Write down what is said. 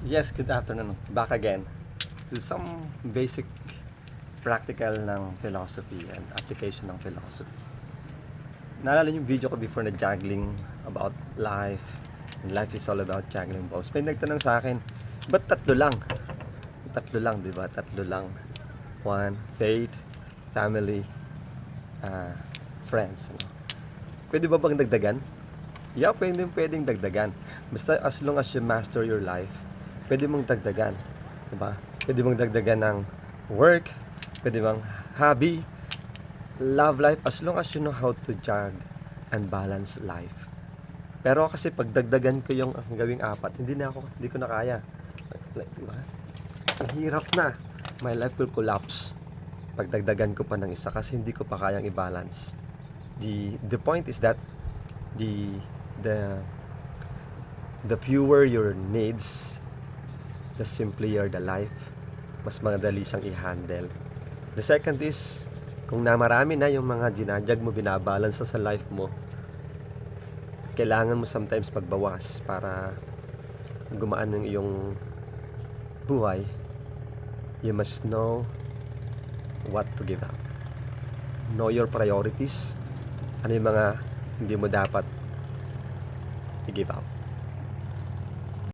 Yes, good afternoon. Back again to some basic practical ng philosophy and application ng philosophy. Naalala yung video ko before na juggling about life, and life is all about juggling balls. May nagtanong sa akin, ba't tatlo lang? Tatlo lang, di ba? Tatlo lang. One, faith, family, friends. Ano? Pwede ba bang dagdagan? Yeah, pwedeng dagdagan. Basta as long as you master your life, pwede mong dagdagan, 'di ba? Pwede mong dagdagan ng work, pwede bang hobby, love life, as long as you know how to juggle and balance life. Pero kasi pag dagdagan ko yung gawing apat, hindi ko na kaya. Di ba? Ang hirap na. My life will collapse pag dagdagan ko pa ng isa kasi hindi ko pa kayang i-balance. The point is that the the fewer your needs, the simpler the life. Mas madali siyang i-handle. The second is, kung namarami na yung mga ginajag mo, binabalance sa life mo, kailangan mo sometimes pagbawas para gumaan ng iyong buhay. You must know what to give up. Know your priorities. Ano yung mga hindi mo dapat i-give up.